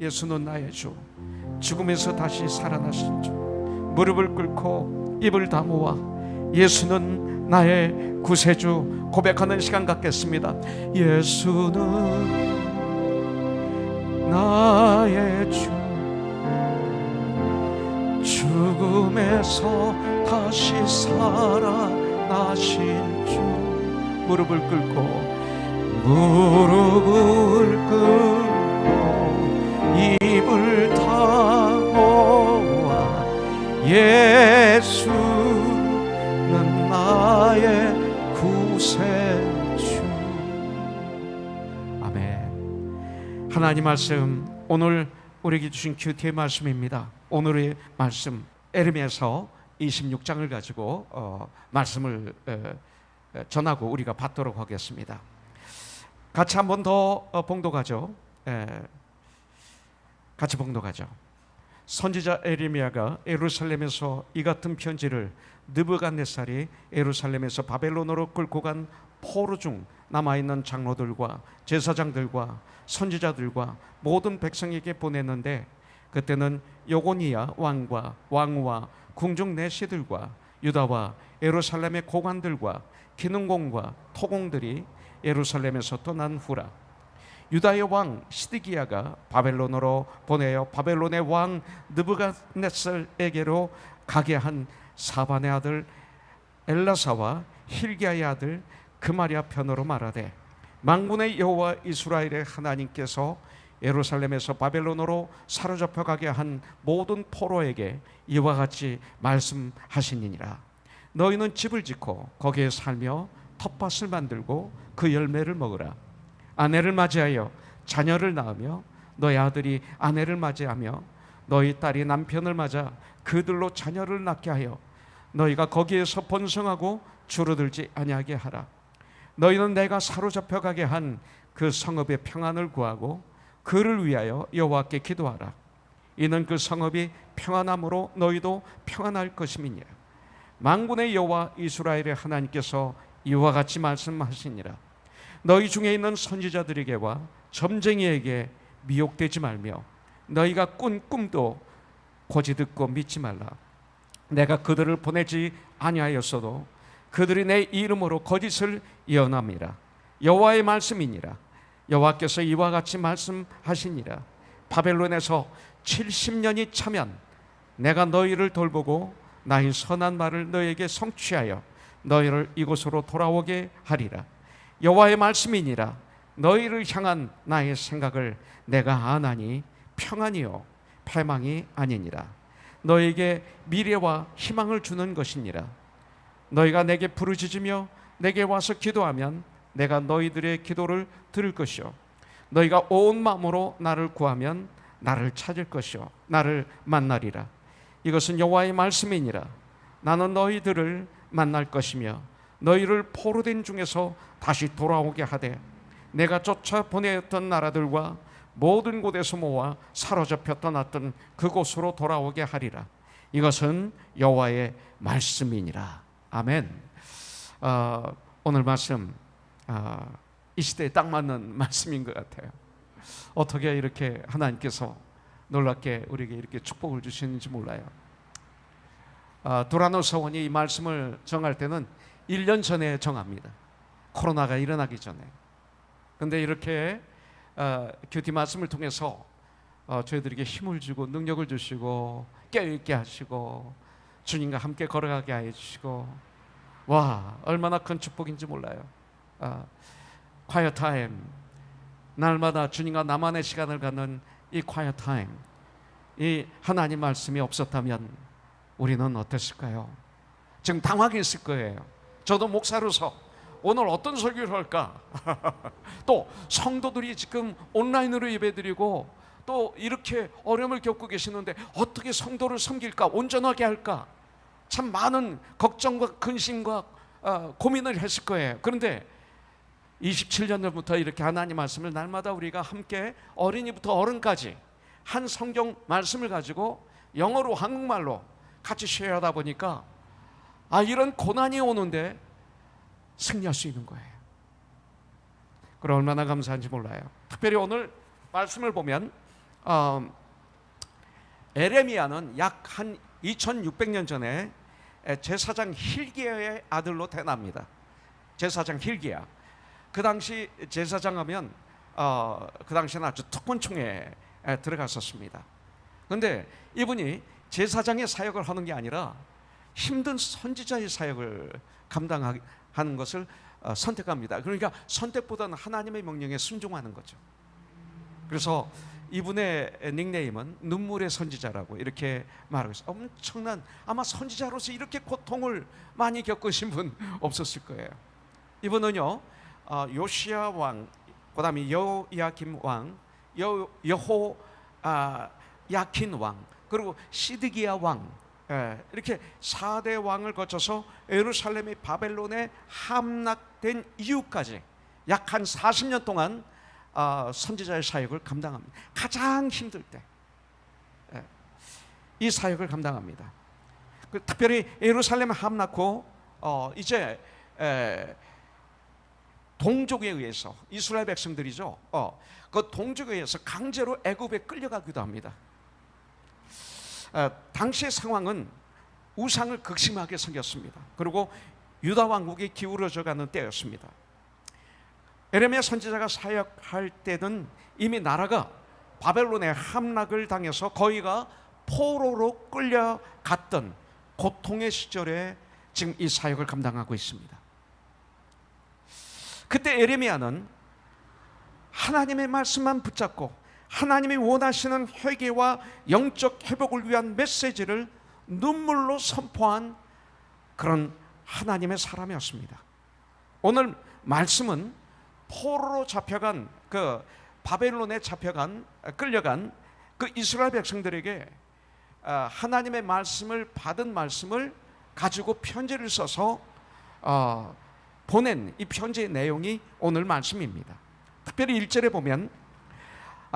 예수는 나의 주, 죽음에서 다시 살아나신 주. 무릎을 꿇고 입을 다모아 예수는 나의 구세주 고백하는 시간 갖겠습니다. 예수는 나의 주, 죽음에서 다시 살아나신 주. 무릎을 꿇고 입을 다 모아 예수는 나의 구세주. 아멘. 하나님 말씀, 오늘 우리에게 주신 큐티의 말씀입니다. 오늘의 말씀 에르미야서 26장을 가지고 말씀을 전하고 우리가 받도록 하겠습니다. 같이 한 번 더 봉독하죠. 같이 봉독하죠. 선지자 에르미야가 예루살렘에서 이 같은 편지를 느부갓네살이 예루살렘에서 바벨론으로 끌고 간 포로 중 남아있는 장로들과 제사장들과 선지자들과 모든 백성에게 보냈는데, 그때는 요고니야 왕과 왕후와 궁중 내시들과 유다와 예루살렘의 고관들과 기능공과 토공들이 예루살렘에서 떠난 후라. 유다의 왕 시드기야가 바벨론으로 보내어 바벨론의 왕 느부갓네살에게로 가게 한 사반의 아들 엘라사와 힐기야의 아들 그마리아 편으로 말하되, 만군의 여호와 이스라엘의 하나님께서 예루살렘에서 바벨론으로 사로잡혀 가게 한 모든 포로에게 이와 같이 말씀하시니라. 너희는 집을 짓고 거기에 살며 텃밭을 만들고 그 열매를 먹으라. 아내를 맞이하여 자녀를 낳으며 너희 아들이 아내를 맞이하며 너희 딸이 남편을 맞아 그들로 자녀를 낳게 하여 너희가 거기에서 번성하고 줄어들지 아니하게 하라. 너희는 내가 사로잡혀 가게 한 그 성읍의 평안을 구하고 그를 위하여 여호와께 기도하라. 이는 그 성읍이 평안함으로 너희도 평안할 것임이니라. 만군의 여호와 이스라엘의 하나님께서 이와 같이 말씀하시니라. 너희 중에 있는 선지자들에게와 점쟁이에게 미혹되지 말며 너희가 꾼 꿈도 고지 듣고 믿지 말라. 내가 그들을 보내지 아니하였어도 그들이 내 이름으로 거짓을 예언함이라. 여호와의 말씀이니라. 여호와께서 이와 같이 말씀하시니라. 바벨론에서 70년이 차면 내가 너희를 돌보고 나의 선한 말을 너희에게 성취하여 너희를 이곳으로 돌아오게 하리라. 여호와의 말씀이니라. 너희를 향한 나의 생각을 내가 아나니 평안이요 패망이 아니니라. 너희에게 미래와 희망을 주는 것이니라. 너희가 내게 부르짖으며 내게 와서 기도하면 내가 너희들의 기도를 들을 것이요 너희가 온 마음으로 나를 구하면 나를 찾을 것이요 나를 만나리라. 이것은 여호와의 말씀이니라. 나는 너희들을 만날 것이며 너희를 포로된 중에서 다시 돌아오게 하되 내가 쫓아 보내었던 나라들과 모든 곳에서 모아 사로잡혀 떠났던 그곳으로 돌아오게 하리라. 이것은 여호와의 말씀이니라. 아멘. 오늘 말씀 이 시대에 딱 맞는 말씀인 것 같아요. 어떻게 이렇게 하나님께서 놀랍게 우리에게 이렇게 축복을 주시는지 몰라요. 도라노 서원이 이 말씀을 정할 때는 1년 전에 정합니다. 코로나가 일어나기 전에. 근데 이렇게 큐티 말씀을 통해서 저희들에게 힘을 주고 능력을 주시고 깨어있게 하시고 주님과 함께 걸어가게 해주시고, 와, 얼마나 큰 축복인지 몰라요. quiet time, 날마다 주님과 나만의 시간을 갖는 이 quiet time, 이 하나님 말씀이 없었다면 우리는 어땠을까요? 지금 당황했을 거예요. 저도 목사로서 오늘 어떤 설교를 할까? 또 성도들이 지금 온라인으로 예배드리고 또 이렇게 어려움을 겪고 계시는데 어떻게 성도를 섬길까? 온전하게 할까? 참 많은 걱정과 근심과 고민을 했을 거예요. 그런데 27년 전부터 이렇게 하나님 말씀을 날마다 우리가 함께 어린이부터 어른까지 한 성경 말씀을 가지고 영어로 한국말로 같이 쉐어하다 보니까 이런 고난이 오는데 승리할 수 있는 거예요. 그럼 얼마나 감사한지 몰라요. 특별히 오늘 말씀을 보면 에레미야는 약 한 2600년 전에 제사장 힐기야의 아들로 태어납니다. 제사장 힐기야. 그 당시 제사장 하면 그 당시에는 아주 특권층에 들어갔었습니다. 그런데 이분이 제사장의 사역을 하는 게 아니라 힘든 선지자의 사역을 감당하는 것을 선택합니다. 그러니까 선택보다는 하나님의 명령에 순종하는 거죠. 그래서 이분의 닉네임은 눈물의 선지자라고 이렇게 말하고 있어요. 엄청난, 아마 선지자로서 이렇게 고통을 많이 겪으신 분 없었을 거예요. 이분은요, 요시야 왕, 그 다음에 여호야김 왕, 야킨 왕, 그리고 시드기야 왕, 이렇게 4대 왕을 거쳐서 예루살렘이 바벨론에 함락된 이후까지 약 한 40년 동안 선지자의 사역을 감당합니다. 가장 힘들 때 이 사역을 감당합니다. 특별히 예루살렘 함락 후 이제 동족에 의해서, 이스라엘 백성들이죠, 그 동족에 의해서 강제로 애굽에 끌려가기도 합니다. 당시의 상황은 우상을 극심하게 섬겼습니다. 그리고 유다 왕국이 기울어져가는 때였습니다. 에레미야 선지자가 사역할 때는 이미 나라가 바벨론의 함락을 당해서 거의가 포로로 끌려갔던 고통의 시절에 지금 이 사역을 감당하고 있습니다. 그때 에레미야는 하나님의 말씀만 붙잡고 하나님이 원하시는 회개와 영적 회복을 위한 메시지를 눈물로 선포한 그런 하나님의 사람이었습니다. 오늘 말씀은 포로로 잡혀간, 그 바벨론에 끌려간 그 이스라엘 백성들에게 하나님의 말씀을 받은 말씀을 가지고 편지를 써서 보낸 이 편지의 내용이 오늘 말씀입니다. 특별히 1절에 보면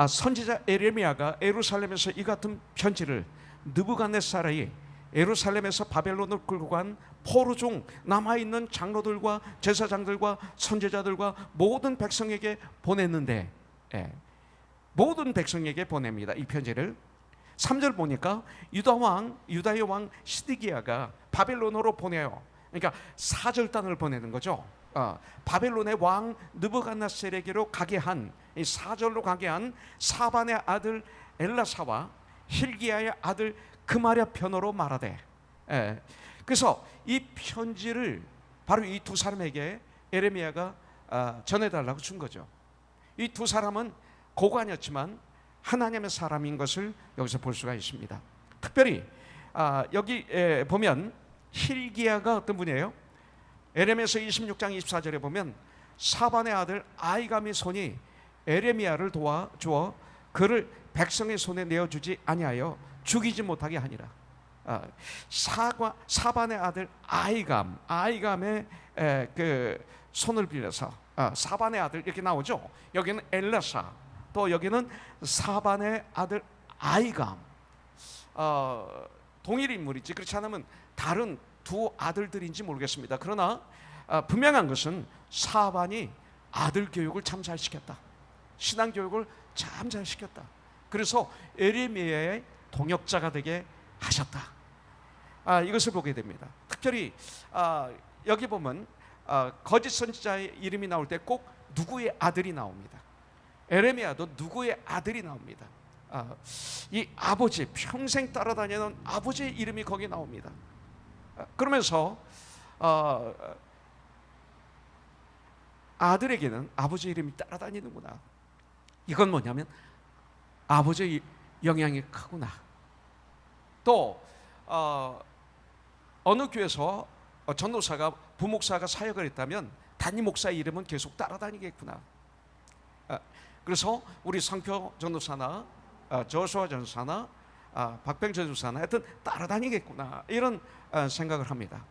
선지자 에레미야가 예루살렘에서 이 같은 편지를 느부갓네살이 예루살렘에서 바벨론을 끌고 간 포로 중 남아있는 장로들과 제사장들과 선지자들과 모든 백성에게 보냈는데, 모든 백성에게 보냅니다. 이 편지를 3절 보니까 유다의 왕 시드기야가 바벨론으로 보내요. 그러니까 사절단을 보내는 거죠. 바벨론의 왕 느부갓네살에게로 가게 한, 이 사절로 가게 한 사반의 아들 엘라사와 힐기야의 아들 그마랴 편으로 말하되, 그래서 이 편지를 바로 이 두 사람에게 에레미야가 전해달라고 준 거죠. 이 두 사람은 고관이었지만 하나님의 사람인 것을 여기서 볼 수가 있습니다. 특별히 여기 보면 힐기야가 어떤 분이에요? 에레미야서 26장 24절에 보면 사반의 아들 아이감의 손이 에레미야를 도와주어 그를 백성의 손에 내어주지 아니하여 죽이지 못하게 하니라. 사반의 아들 아이감의 그 손을 빌려서 사반의 아들 이렇게 나오죠. 여기는 엘라사, 또 여기는 사반의 아들 아이감. 동일 인물이지 그렇지 않으면 다른 두 아들들인지 모르겠습니다. 그러나 분명한 것은 사반이 아들 교육을 참 잘 시켰다. 신앙 교육을 참 잘 시켰다. 그래서 에레미야의 동역자가 되게 하셨다. 이것을 보게 됩니다. 특별히 여기 보면 거짓 선지자의 이름이 나올 때 꼭 누구의 아들이 나옵니다. 에레미야도 누구의 아들이 나옵니다. 이 아버지, 평생 따라다니는 아버지의 이름이 거기 나옵니다. 그러면서 아들에게는 아버지 이름이 따라다니는구나. 이건 뭐냐면 아버지의 영향이 크구나. 또 어느 교회에서 전도사가, 부목사가 사역을 했다면 담임 목사의 이름은 계속 따라다니겠구나. 그래서 우리 성표 전도사나 저수아 전도사나 박병철 전도사나 하여튼 따라다니겠구나, 이런 생각을 합니다.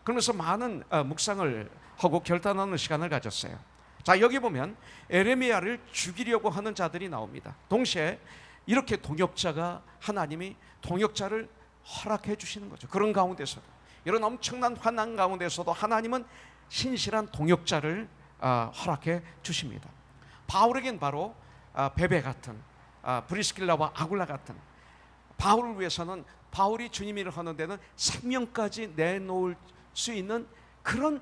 그러면서 많은 묵상을 하고 결단하는 시간을 가졌어요. 자, 여기 보면 에레미야를 죽이려고 하는 자들이 나옵니다. 동시에 이렇게 동역자가, 하나님이 동역자를 허락해 주시는 거죠. 그런 가운데서도, 이런 엄청난 환난 가운데서도 하나님은 신실한 동역자를 허락해 주십니다. 바울에겐 바로 베베 같은 브리스길라와 아굴라 같은, 바울을 위해서는 바울이 주님 일을 하는 데는 생명까지 내놓을 수 있는 그런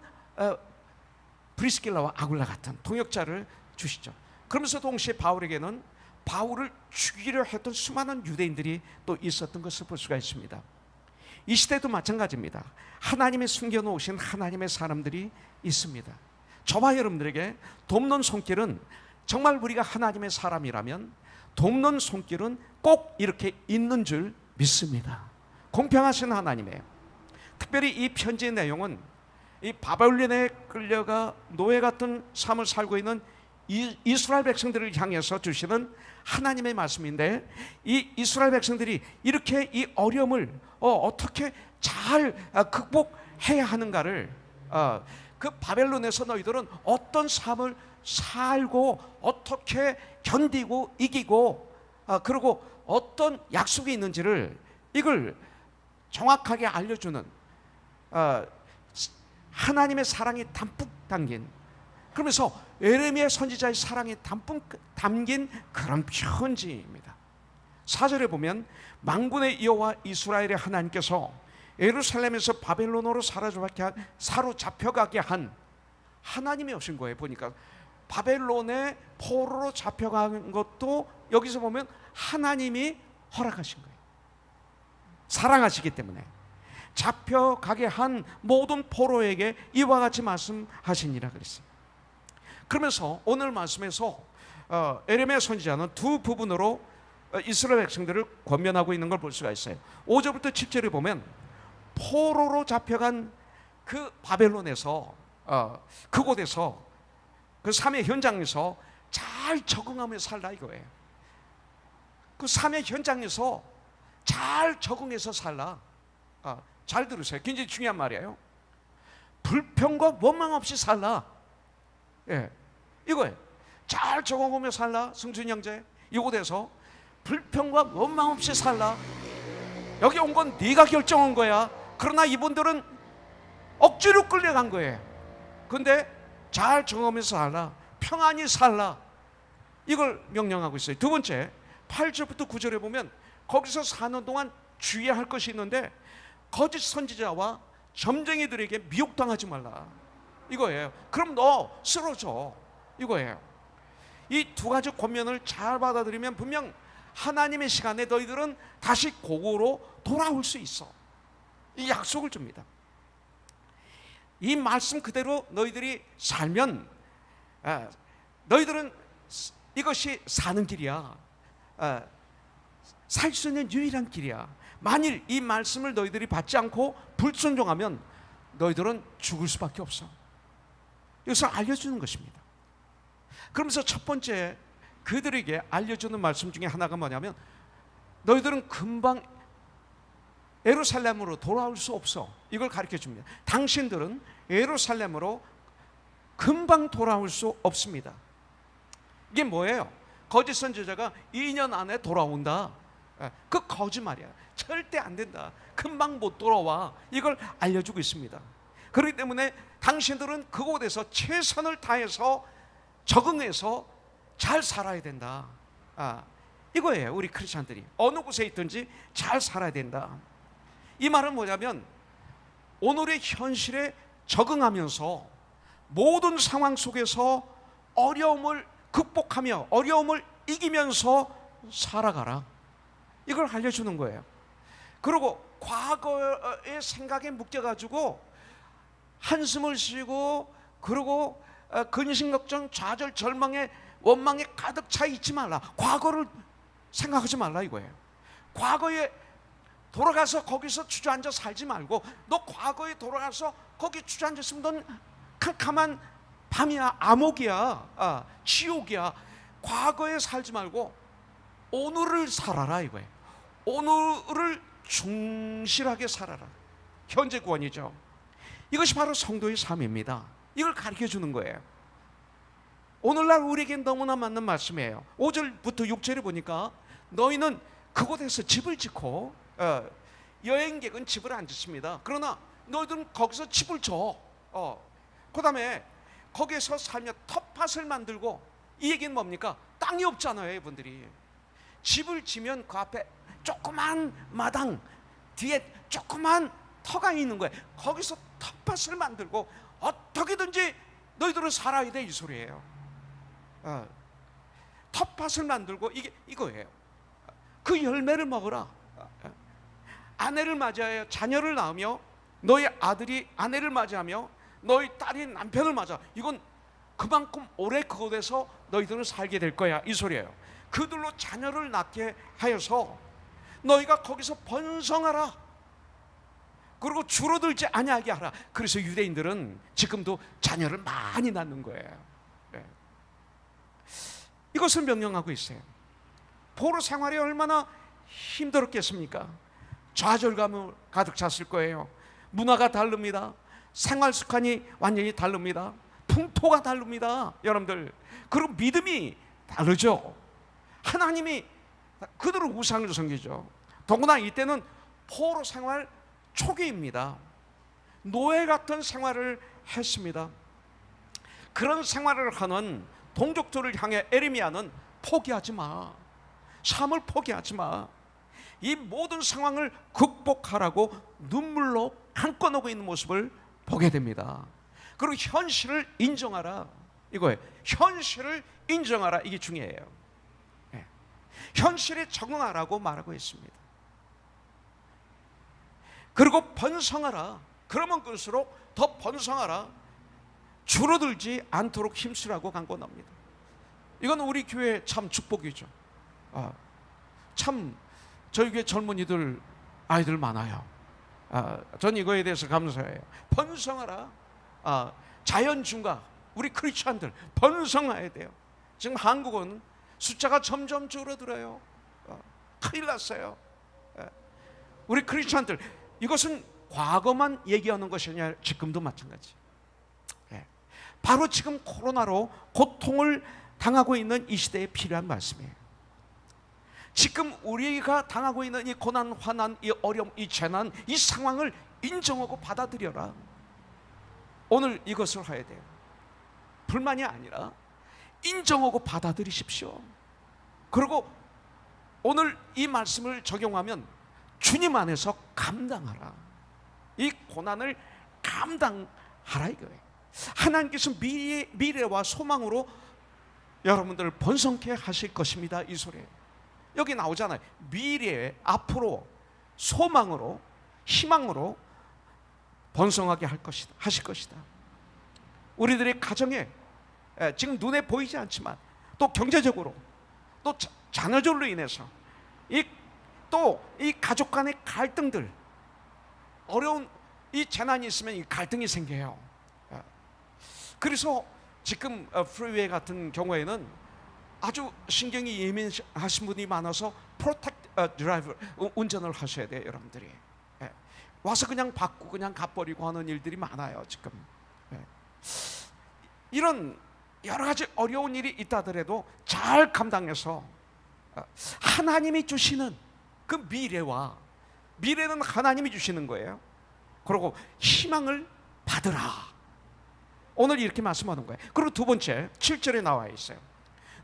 브리스길라와 아굴라 같은 동역자를 주시죠. 그러면서 동시에 바울에게는 바울을 죽이려 했던 수많은 유대인들이 또 있었던 것을 볼 수가 있습니다. 이 시대도 마찬가지입니다. 하나님의 숨겨놓으신 하나님의 사람들이 있습니다. 저와 여러분들에게 돕는 손길은, 정말 우리가 하나님의 사람이라면 돕는 손길은 꼭 이렇게 있는 줄 믿습니다. 공평하신 하나님이에요. 특별히 이 편지의 내용은 이 바벨론에 끌려가 노예 같은 삶을 살고 있는 이스라엘 백성들을 향해서 주시는 하나님의 말씀인데, 이 이스라엘 백성들이 이렇게 이 어려움을 어떻게 잘 극복해야 하는가를, 그 바벨론에서 너희들은 어떤 삶을 살고 어떻게 견디고 이기고 그리고 어떤 약속이 있는지를, 이걸 정확하게 알려주는 하나님의 사랑이 담뿍 담긴, 그러면서 예레미야 선지자의 사랑이 담뿍 담긴 그런 편지입니다. 4절에 보면 만군의 여호와 이스라엘의 하나님께서 예루살렘에서 바벨론으로 사로잡혀가게 한 하나님이 오신 거예요. 보니까 바벨론의 포로로 잡혀간 것도 여기서 보면 하나님이 허락하신 거예요. 사랑하시기 때문에 잡혀가게 한 모든 포로에게 이와 같이 말씀하시니라 그랬어요. 그러면서 오늘 말씀에서 예레미야 선지자는 두 부분으로 이스라엘 백성들을 권면하고 있는 걸 볼 수가 있어요. 5절부터 7절에 보면 포로로 잡혀간 그 바벨론에서 그곳에서 그 삶의 현장에서 잘 적응하며 살라 이거예요. 그 삶의 현장에서 잘 적응해서 살라. 잘 들으세요. 굉장히 중요한 말이에요. 불평과 원망 없이 살라. 예, 이거예요. 잘 적응하며 살라. 승준 형제, 이곳에서 불평과 원망 없이 살라. 여기 온 건 네가 결정한 거야. 그러나 이분들은 억지로 끌려간 거예요. 근데 잘 적응하면서 살라. 평안히 살라. 이걸 명령하고 있어요. 두 번째, 8절부터 9절에 보면 거기서 사는 동안 주의해야 할 것이 있는데, 거짓 선지자와 점쟁이들에게 미혹당하지 말라 이거예요. 그럼 너 쓰러져 이거예요. 이 두 가지 권면을 잘 받아들이면 분명 하나님의 시간에 너희들은 다시 고고로 돌아올 수 있어. 이 약속을 줍니다. 이 말씀 그대로 너희들이 살면 너희들은 이것이 사는 길이야. 살 수 있는 유일한 길이야. 만일 이 말씀을 너희들이 받지 않고 불순종하면 너희들은 죽을 수밖에 없어. 이것을 알려주는 것입니다. 그러면서 첫 번째 그들에게 알려주는 말씀 중에 하나가 뭐냐면, 너희들은 금방 예루살렘으로 돌아올 수 없어. 이걸 가르쳐 줍니다. 당신들은 예루살렘으로 금방 돌아올 수 없습니다. 이게 뭐예요? 거짓 선지자가 2년 안에 돌아온다. 그 거짓말이야. 절대 안 된다. 금방 못 돌아와. 이걸 알려주고 있습니다. 그렇기 때문에 당신들은 그곳에서 최선을 다해서 적응해서 잘 살아야 된다. 이거예요. 우리 크리스찬들이 어느 곳에 있든지 잘 살아야 된다. 이 말은 뭐냐면, 오늘의 현실에 적응하면서 모든 상황 속에서 어려움을 극복하며 어려움을 이기면서 살아가라. 이걸 알려주는 거예요. 그리고 과거의 생각에 묶여가지고 한숨을 쉬고, 그리고 근심 걱정 좌절 절망에 원망에 가득 차 있지 말라. 과거를 생각하지 말라 이거예요. 과거에 돌아가서 거기서 주저앉아 살지 말고, 너 과거에 돌아가서 거기 주저앉았으면 넌 캄캄한 밤이야, 암흑이야, 지옥이야. 과거에 살지 말고 오늘을 살아라 이거예요. 오늘을 충실하게 살아라. 현재 구원이죠. 이것이 바로 성도의 삶입니다. 이걸 가르쳐 주는 거예요. 오늘날 우리에게 너무나 맞는 말씀이에요. 5절부터 6절에 보니까 너희는 그곳에서 집을 짓고, 여행객은 집을 안 짓습니다. 그러나 너희들은 거기서 집을 져. 그 다음에 거기에서 살며 텃밭을 만들고, 이 얘기는 뭡니까? 땅이 없잖아요 이분들이. 집을 지면 그 앞에 조그만 마당 뒤에 조그만 터가 있는 거예요. 거기서 텃밭을 만들고 어떻게든지 너희들은 살아야 돼, 이 소리예요. 텃밭을 만들고 이게 이거예요. 그 열매를 먹어라. 아내를 맞이하여 자녀를 낳으며 너희 아들이 아내를 맞이하며 너희 딸이 남편을 맞아. 이건 그만큼 오래 그곳에서 너희들은 살게 될 거야, 이 소리예요. 그들로 자녀를 낳게 하여서 너희가 거기서 번성하라. 그리고 줄어들지 아니하게 하라. 그래서 유대인들은 지금도 자녀를 많이 낳는 거예요. 네. 이것을 명령하고 있어요. 포로 생활이 얼마나 힘들었겠습니까? 좌절감을 가득 찼을 거예요. 문화가 다릅니다. 생활 습관이 완전히 다릅니다. 풍토가 다릅니다, 여러분들. 그리고 믿음이 다르죠. 하나님이 그들은 우상을 섬기죠. 더구나 이때는 포로 생활 초기입니다. 노예 같은 생활을 했습니다. 그런 생활을 하는 동족들을 향해 에레미야는 포기하지 마, 삶을 포기하지 마, 이 모든 상황을 극복하라고 눈물로 한꺼내고 있는 모습을 보게 됩니다. 그리고 현실을 인정하라, 이거예요. 현실을 인정하라, 이게 중요해요. 네. 현실에 적응하라고 말하고 있습니다. 그리고 번성하라. 그러면 그럴수록 더 번성하라. 줄어들지 않도록 힘쓰라고 강권합니다. 이건 우리 교회 참 축복이죠. 참 저희 교회 젊은이들 아이들 많아요. 전 이거에 대해서 감사해요. 번성하라. 자연중과 우리 크리스천들 번성해야 돼요. 지금 한국은 숫자가 점점 줄어들어요. 큰일 났어요. 우리 크리스천들, 이것은 과거만 얘기하는 것이 아니라 지금도 마찬가지. 바로 지금 코로나로 고통을 당하고 있는 이 시대에 필요한 말씀이에요. 지금 우리가 당하고 있는 이 고난, 환난, 이 어려움, 이 재난, 이 상황을 인정하고 받아들여라. 오늘 이것을 해야 돼요. 불만이 아니라 인정하고 받아들이십시오. 그리고 오늘 이 말씀을 적용하면 주님 안에서 감당하라. 이 고난을 감당하라, 이거예요. 하나님께서 미래와 소망으로 여러분들을 번성케 하실 것입니다, 이 소리예요. 여기 나오잖아요. 미래에, 앞으로, 소망으로, 희망으로 번성하게 하실 것이다. 우리들의 가정에 지금 눈에 보이지 않지만 또 경제적으로, 또 자녀들로 인해서 또 이 가족 간의 갈등들, 어려운 이 재난이 있으면 이 갈등이 생겨요. 그래서 지금 프리웨이 같은 경우에는 아주 신경이 예민하신 분이 많아서 프로텍트 드라이브, 운전을 하셔야 돼요, 여러분들이. 와서 그냥 받고 그냥 가버리고 하는 일들이 많아요, 지금. 이런 여러 가지 어려운 일이 있다더라도 잘 감당해서 하나님이 주시는 그 미래는 하나님이 주시는 거예요. 그리고 희망을 받으라. 오늘 이렇게 말씀하는 거예요. 그리고 두 번째 7절에 나와 있어요.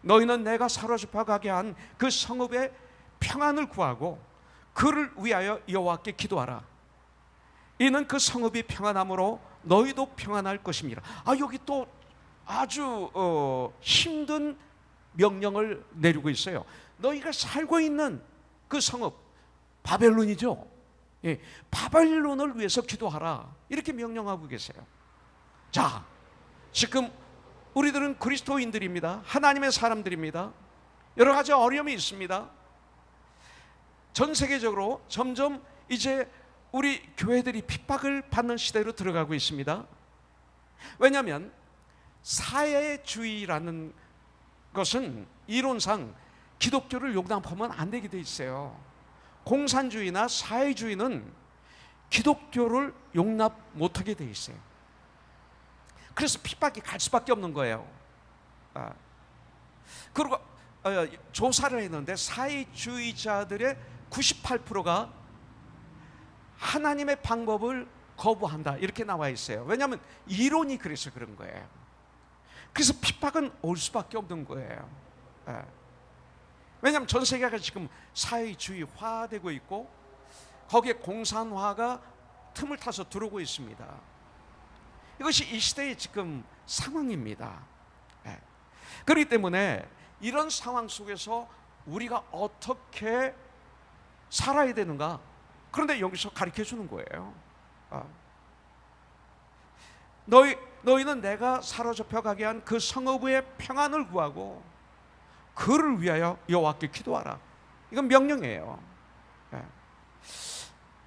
너희는 내가 사로잡아 가게 한 그 성읍의 평안을 구하고 그를 위하여 여호와께 기도하라. 이는 그 성읍이 평안함으로 너희도 평안할 것입니다. 여기 또 아주 힘든 명령을 내리고 있어요. 너희가 살고 있는 그 성읍, 바벨론이죠. 바벨론을 위해서 기도하라, 이렇게 명령하고 계세요. 자, 지금 우리들은 그리스도인들입니다. 하나님의 사람들입니다. 여러 가지 어려움이 있습니다. 전 세계적으로 점점 이제 우리 교회들이 핍박을 받는 시대로 들어가고 있습니다. 왜냐하면 사회주의라는 것은 이론상 기독교를 용납하면 안 되게 돼 있어요. 공산주의나 사회주의는 기독교를 용납 못하게 돼 있어요. 그래서 핍박이 갈 수밖에 없는 거예요. 그리고 조사를 했는데 사회주의자들의 98%가 하나님의 방법을 거부한다, 이렇게 나와 있어요. 왜냐하면 이론이 그래서 그런 거예요. 그래서 핍박은 올 수밖에 없는 거예요. 왜냐하면 전 세계가 지금 사회주의화되고 있고 거기에 공산화가 틈을 타서 들어오고 있습니다. 이것이 이 시대의 지금 상황입니다. 그렇기 때문에 이런 상황 속에서 우리가 어떻게 살아야 되는가? 그런데 여기서 가르쳐 주는 거예요. 너희는 내가 사로잡혀 가게 한 그 성읍의 평안을 구하고 그를 위하여 여호와께 기도하라. 이건 명령이에요.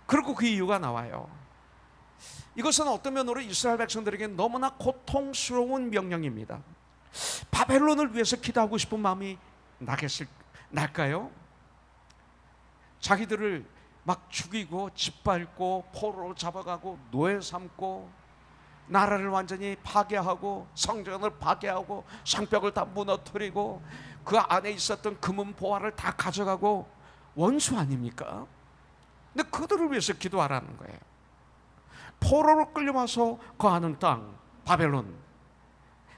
그리고 그 이유가 나와요. 이것은 어떤 면으로 이스라엘 백성들에게 너무나 고통스러운 명령입니다. 바벨론을 위해서 기도하고 싶은 마음이 날까요? 자기들을 막 죽이고 짓밟고 포로로 잡아가고 노예 삼고 나라를 완전히 파괴하고 성전을 파괴하고 성벽을 다 무너뜨리고 그 안에 있었던 금은 보화를 다 가져가고 원수 아닙니까? 근데 그들을 위해서 기도하라는 거예요. 포로로 끌려와서 거하는 땅 바벨론,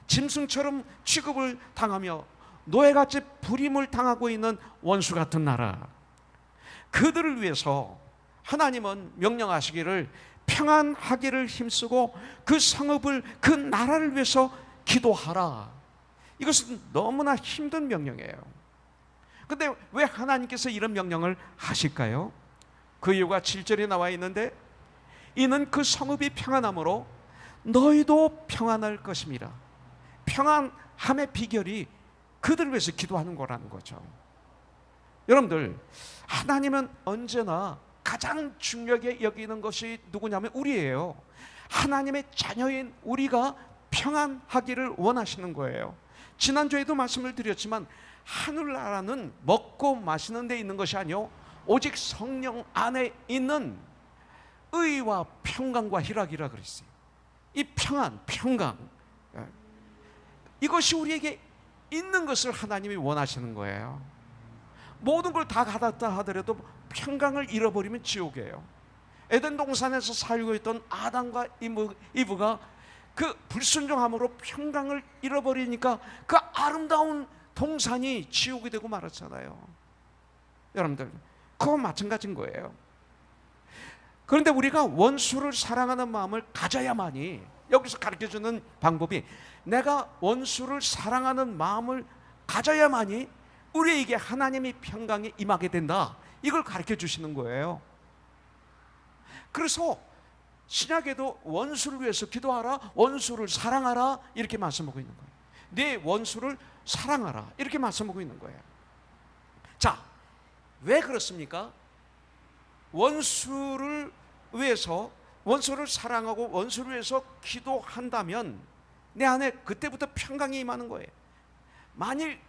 짐승처럼 취급을 당하며 노예같이 부림을 당하고 있는 원수 같은 나라, 그들을 위해서 하나님은 명령하시기를 평안하기를 힘쓰고 그 성읍을, 그 나라를 위해서 기도하라. 이것은 너무나 힘든 명령이에요. 그런데 왜 하나님께서 이런 명령을 하실까요? 그 이유가 7절에 나와 있는데 이는 그 성읍이 평안함으로 너희도 평안할 것임이라. 평안함의 비결이 그들을 위해서 기도하는 거라는 거죠. 여러분들, 하나님은 언제나 가장 중요하게 여기는 것이 누구냐면 우리예요. 하나님의 자녀인 우리가 평안하기를 원하시는 거예요. 지난주에도 말씀을 드렸지만 하늘나라는 먹고 마시는 데 있는 것이 아니요 오직 성령 안에 있는 의와 평강과 희락이라 그랬어요. 이 평강, 이것이 우리에게 있는 것을 하나님이 원하시는 거예요. 모든 걸 다 갖았다 하더라도 평강을 잃어버리면 지옥이에요. 에덴 동산에서 살고 있던 아담과 이브가 그 불순종함으로 평강을 잃어버리니까 그 아름다운 동산이 지옥이 되고 말았잖아요. 여러분들, 그거 마찬가지인 거예요. 그런데 우리가 원수를 사랑하는 마음을 가져야만이, 여기서 가르쳐주는 방법이 내가 원수를 사랑하는 마음을 가져야만이 우리에게 하나님의 평강이 임하게 된다, 이걸 가르쳐 주시는 거예요. 그래서 신약에도 원수를 위해서 기도하라, 원수를 사랑하라, 이렇게 말씀하고 있는 거예요. 네 원수를 사랑하라, 이렇게 말씀하고 있는 거예요. 자, 왜 그렇습니까? 원수를 위해서, 원수를 사랑하고 원수를 위해서 기도한다면 내 안에 그때부터 평강이 임하는 거예요. 만일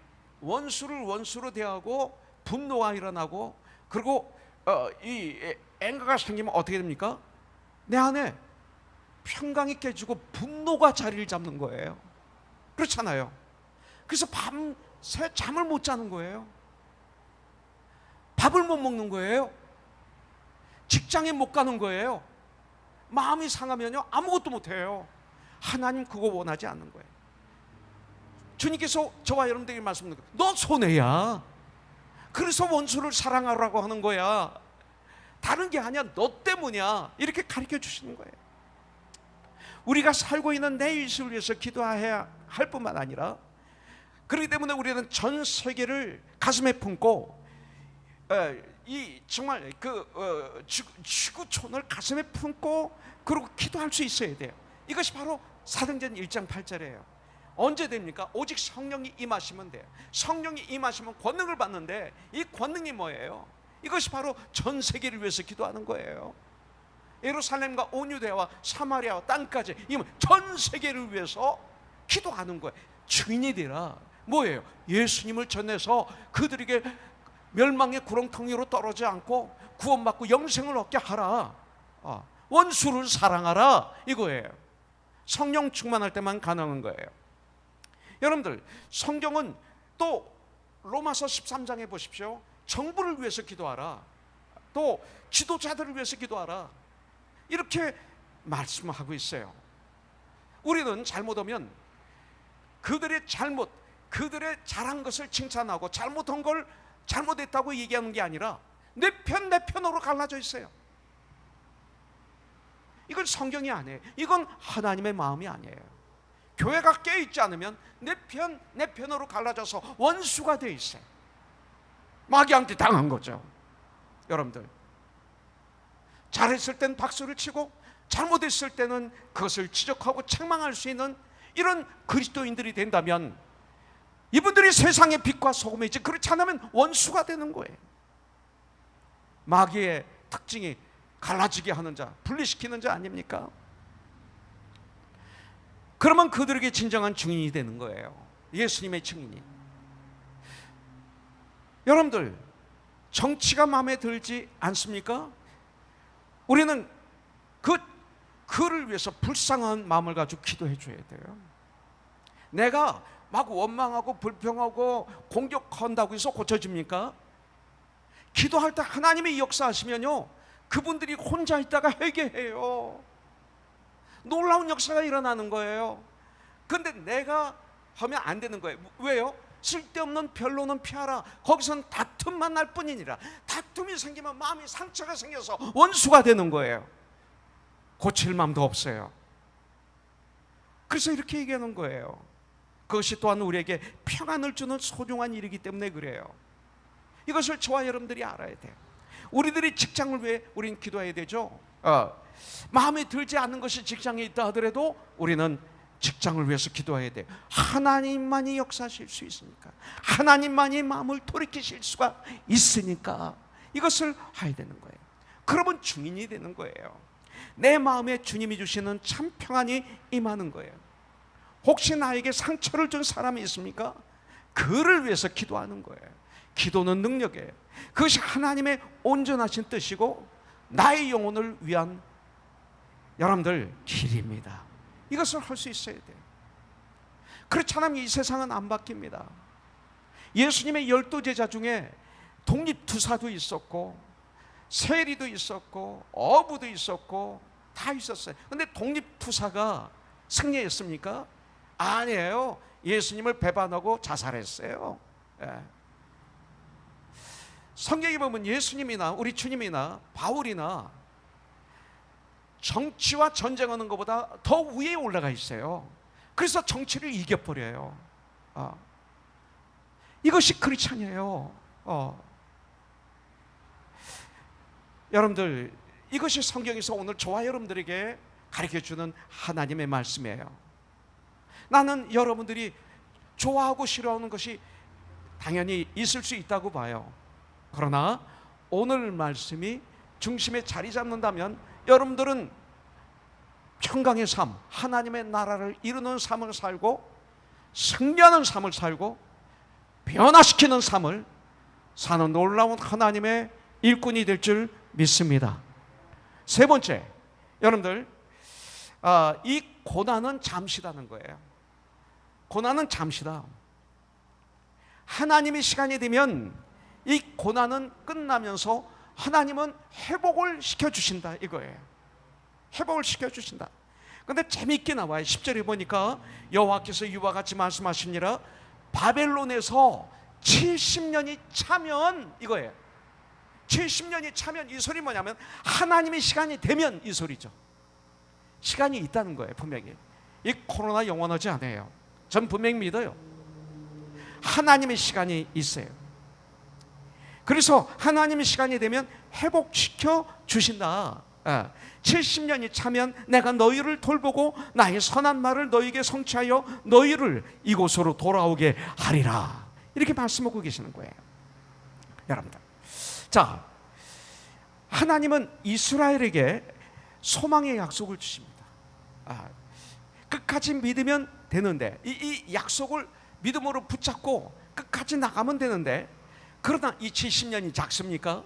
원수를 원수로 대하고 분노가 일어나고 그리고 이 앵가가 생기면 어떻게 됩니까? 내 안에 평강이 깨지고 분노가 자리를 잡는 거예요. 그렇잖아요. 그래서 밤새 잠을 못 자는 거예요. 밥을 못 먹는 거예요. 직장에 못 가는 거예요. 마음이 상하면요 아무것도 못 해요. 하나님 그거 원하지 않는 거예요. 주님께서 저와 여러분들에게 말씀하는 거예요. 너 손해야. 그래서 원수를 사랑하라고 하는 거야. 다른 게 아니야. 너 때문이야. 이렇게 가르쳐 주시는 거예요. 우리가 살고 있는 내일을 위해서 기도해야 할 뿐만 아니라, 그렇기 때문에 우리는 전 세계를 가슴에 품고 이 정말 지구촌을 가슴에 품고 그리고 기도할 수 있어야 돼요. 이것이 바로 사도행전 1장 8절이에요. 언제 됩니까? 오직 성령이 임하시면 돼요. 성령이 임하시면 권능을 받는데 이 권능이 뭐예요? 이것이 바로 전 세계를 위해서 기도하는 거예요. 예루살렘과 온 유대와 사마리아와 땅까지 전 세계를 위해서 기도하는 거예요. 주인이 되라. 뭐예요? 예수님을 전해서 그들에게 멸망의 구렁텅이로 떨어지지 않고 구원받고 영생을 얻게 하라. 원수를 사랑하라, 이거예요. 성령 충만할 때만 가능한 거예요. 여러분들, 성경은 또 로마서 13장에 보십시오. 정부를 위해서 기도하라, 또 지도자들을 위해서 기도하라, 이렇게 말씀하고 있어요. 우리는 잘못하면 그들의 잘못, 그들의 잘한 것을 칭찬하고 잘못한 걸 잘못했다고 얘기하는 게 아니라 내 편으로 갈라져 있어요. 이건 성경이 아니에요. 이건 하나님의 마음이 아니에요. 교회가 깨어있지 않으면 내 편으로 갈라져서 원수가 돼 있어요. 마귀한테 당한 거죠. 여러분들, 잘했을 땐 박수를 치고 잘못했을 때는 그것을 지적하고 책망할 수 있는 이런 그리스도인들이 된다면 이분들이 세상의 빛과 소금이지, 그렇지 않으면 원수가 되는 거예요. 마귀의 특징이 갈라지게 하는 자, 분리시키는 자 아닙니까? 그러면 그들에게 진정한 증인이 되는 거예요. 예수님의 증인이. 여러분들, 정치가 마음에 들지 않습니까? 우리는 그를 위해서 불쌍한 마음을 가지고 기도해 줘야 돼요. 내가 막 원망하고 불평하고 공격한다고 해서 고쳐집니까? 기도할 때 하나님이 역사하시면요, 그분들이 혼자 있다가 회개해요. 놀라운 역사가 일어나는 거예요. 근데 내가 하면 안 되는 거예요. 왜요? 쓸데없는 변론은 피하라. 거기선 다툼만 날 뿐이니라. 다툼이 생기면 마음이 상처가 생겨서 원수가 되는 거예요. 고칠 마음도 없어요. 그래서 이렇게 얘기하는 거예요. 그것이 또한 우리에게 평안을 주는 소중한 일이기 때문에 그래요. 이것을 저와 여러분들이 알아야 돼요. 우리들이 직장을 위해 우리는 기도해야 되죠. 마음에 들지 않는 것이 직장에 있다 하더라도 우리는 직장을 위해서 기도해야 돼요. 하나님만이 역사하실 수 있으니까, 하나님만이 마음을 돌이키실 수가 있으니까 이것을 해야 되는 거예요. 그러면 증인이 되는 거예요. 내 마음에 주님이 주시는 참 평안이 임하는 거예요. 혹시 나에게 상처를 준 사람이 있습니까? 그를 위해서 기도하는 거예요. 기도는 능력이에요. 그것이 하나님의 온전하신 뜻이고 나의 영혼을 위한 여러분들 길입니다. 이것을 할 수 있어야 돼요. 그렇지 않으면 이 세상은 안 바뀝니다. 예수님의 12제자 중에 독립투사도 있었고 세리도 있었고 어부도 있었고 다 있었어요. 근데 독립투사가 승리했습니까? 아니에요. 예수님을 배반하고 자살했어요. 성경에 보면 예수님이나 우리 주님이나 바울이나 정치와 전쟁하는 것보다 더 위에 올라가 있어요. 그래서 정치를 이겨버려요. 이것이 크리스찬이에요. 여러분들, 이것이 성경에서 오늘 저와 여러분들에게 가르쳐주는 하나님의 말씀이에요. 나는 여러분들이 좋아하고 싫어하는 것이 당연히 있을 수 있다고 봐요. 그러나 오늘 말씀이 중심에 자리 잡는다면 여러분들은 평강의 삶, 하나님의 나라를 이루는 삶을 살고 승리하는 삶을 살고 변화시키는 삶을 사는 놀라운 하나님의 일꾼이 될 줄 믿습니다. 세 번째, 여러분들, 이 고난은 잠시라는 거예요. 고난은 잠시다. 하나님의 시간이 되면 이 고난은 끝나면서 하나님은 회복을 시켜주신다 이거예요. 회복을 시켜주신다. 근데 재미있게 나와요. 10절에 보니까 여호와께서 이와 같이 말씀하시니라, 바벨론에서 70년이 차면 이거예요. 70년이 차면, 이 소리 뭐냐면 하나님의 시간이 되면 이 소리죠. 시간이 있다는 거예요. 분명히 이 코로나 영원하지 않아요. 전 분명히 믿어요. 하나님의 시간이 있어요. 그래서 하나님의 시간이 되면 회복시켜 주신다. 70년이 차면 내가 너희를 돌보고 나의 선한 말을 너희에게 성취하여 너희를 이곳으로 돌아오게 하리라. 이렇게 말씀하고 계시는 거예요. 여러분들, 자, 하나님은 이스라엘에게 소망의 약속을 주십니다. 끝까지 믿으면 되는데, 이 약속을 믿음으로 붙잡고 끝까지 나가면 되는데, 그러나 이 70년이 작습니까?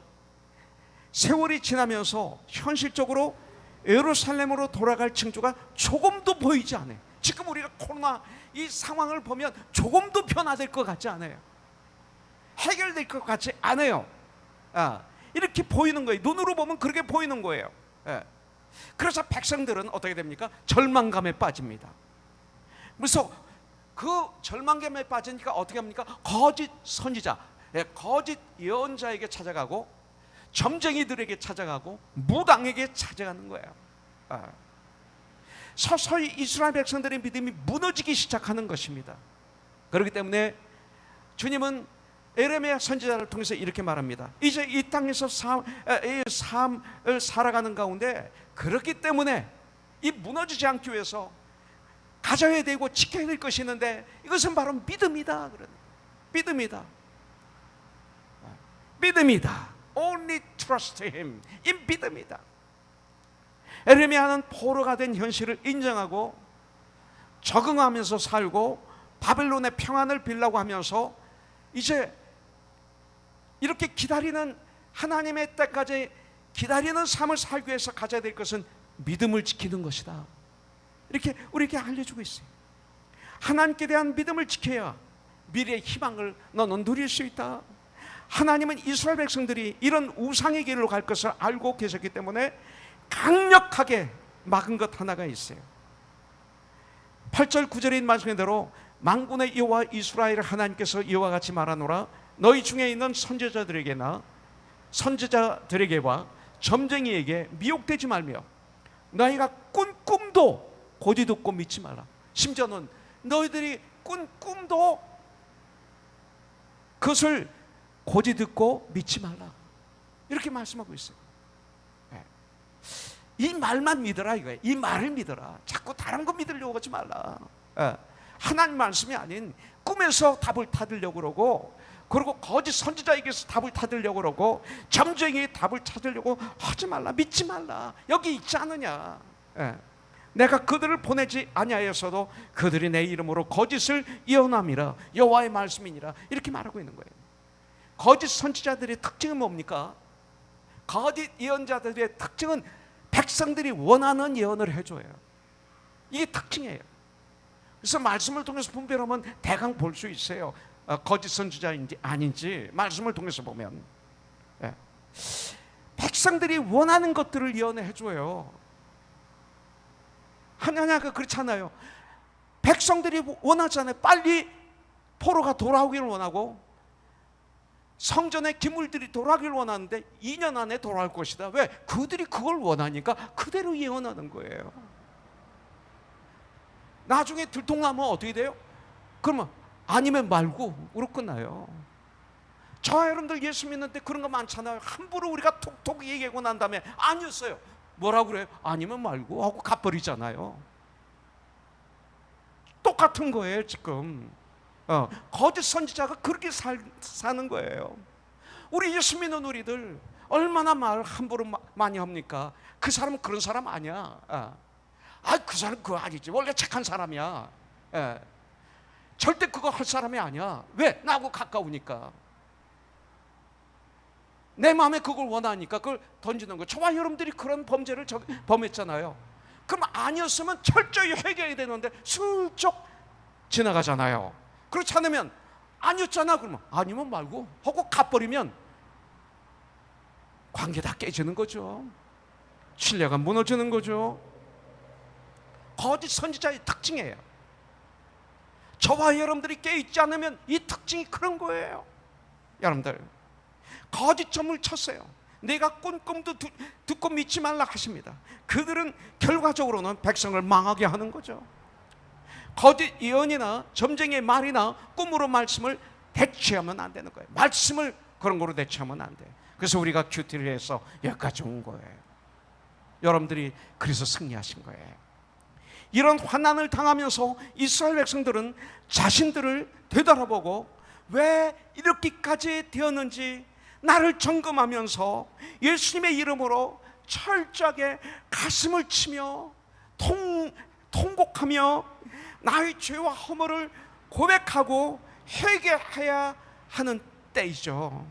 세월이 지나면서 현실적으로 예루살렘으로 돌아갈 징조가 조금도 보이지 않아요. 지금 우리가 코로나 이 상황을 보면 조금도 변화될 것 같지 않아요. 해결될 것 같지 않아요. 이렇게 보이는 거예요. 눈으로 보면 그렇게 보이는 거예요. 그래서 백성들은 어떻게 됩니까? 절망감에 빠집니다. 그래서 그 절망감에 빠지니까 어떻게 합니까? 거짓 선지자, 거짓 예언자에게 찾아가고 점쟁이들에게 찾아가고 무당에게 찾아가는 거예요. 서서히 이스라엘 백성들의 믿음이 무너지기 시작하는 것입니다. 그렇기 때문에 주님은 에레미야 선지자를 통해서 이렇게 말합니다. 이제 이 땅에서 삶을 살아가는 가운데 그렇기 때문에 이 무너지지 않기 위해서 가져야 되고 지켜야 될 것이 있는데 이것은 바로 믿음이다. 믿음이다. 믿음이다. Only trust Him. 이 믿음이다. 에레미야는 포로가 된 현실을 인정하고 적응하면서 살고 바벨론의 평안을 빌라고 하면서 이제 이렇게 기다리는 하나님의 때까지 기다리는 삶을 살기 위해서 가져야 될 것은 믿음을 지키는 것이다. 이렇게 우리에게 알려주고 있어요. 하나님께 대한 믿음을 지켜야 미래의 희망을 너는 누릴 수 있다. 하나님은 이스라엘 백성들이 이런 우상의 길로 갈 것을 알고 계셨기 때문에 강력하게 막은 것 하나가 있어요. 8절 9절인 말씀대로 만군의 여호와 이스라엘 하나님께서 이와 같이 말하노라. 너희 중에 있는 선지자들에게와 점쟁이에게 미혹되지 말며 너희가 꾼 꿈도 고지 듣고 믿지 말라. 심지어는 너희들이 꾼 꿈도 그것을 고지 듣고 믿지 말라. 이렇게 말씀하고 있어요. 이 말만 믿어라 이거예요. 이 말을 믿어라. 자꾸 다른 거 믿으려고 하지 말라. 하나님 말씀이 아닌 꿈에서 답을 찾으려고 그러고, 그리고 거짓 선지자에게서 답을 찾으려고 그러고, 점쟁이의 답을 찾으려고 하지 말라. 믿지 말라. 여기 있지 않느냐. 내가 그들을 보내지 아니하였어도 그들이 내 이름으로 거짓을 예언함이라. 여호와의 말씀이니라. 이렇게 말하고 있는 거예요. 거짓 선지자들의 특징은 뭡니까? 거짓 예언자들의 특징은 백성들이 원하는 예언을 해줘요. 이게 특징이에요. 그래서 말씀을 통해서 분별하면 대강 볼 수 있어요. 거짓 선지자인지 아닌지 말씀을 통해서 보면. 백성들이 원하는 것들을 예언해 줘요. 하나냐가 그렇잖아요. 백성들이 원하잖아요. 빨리 포로가 돌아오기를 원하고 성전의 기물들이 돌아오기를 원하는데 2년 안에 돌아올 것이다. 왜? 그들이 그걸 원하니까 그대로 예언하는 거예요. 나중에 들통나면 어떻게 돼요? 그러면 아니면 말고 으로 끝나요. 저와 여러분들 예수 믿는데 그런 거 많잖아요. 함부로 우리가 톡톡 얘기하고 난 다음에 아니었어요. 뭐라고 그래요? 아니면 말고 하고 가버리잖아요. 똑같은 거예요 지금. 거짓 선지자가 그렇게 사는 거예요. 우리 예수 믿는 우리들 얼마나 말 함부로 많이 합니까? 그 사람은 그런 사람 아니야. 그 사람 그거 아니지. 원래 착한 사람이야. 절대 그거 할 사람이 아니야. 왜? 나하고 가까우니까. 내 마음에 그걸 원하니까 그걸 던지는 거예요. 저와 여러분들이 그런 범죄를 범했잖아요. 그럼 아니었으면 철저히 회개해야 되는데 슬쩍 지나가잖아요. 그렇지 않으면 아니었잖아 그러면 아니면 말고 하고 가버리면 관계 다 깨지는 거죠. 신뢰가 무너지는 거죠. 거짓 선지자의 특징이에요. 저와 여러분들이 깨있지 않으면 이 특징이 그런 거예요. 여러분들 거짓 점을 쳤어요. 내가 꾼 꿈도 듣고 믿지 말라 하십니다. 그들은 결과적으로는 백성을 망하게 하는 거죠. 거짓 예언이나 점쟁이의 말이나 꿈으로 말씀을 대체하면 안 되는 거예요. 말씀을 그런 거로 대체하면 안 돼요. 그래서 우리가 큐티를 해서 여기까지 온 거예요. 여러분들이 그래서 승리하신 거예요. 이런 환난을 당하면서 이스라엘 백성들은 자신들을 되돌아보고 왜 이렇게까지 되었는지 나를 점검하면서 예수님의 이름으로 철저하게 가슴을 치며 통곡하며 나의 죄와 허물을 고백하고 회개해야 하는 때이죠.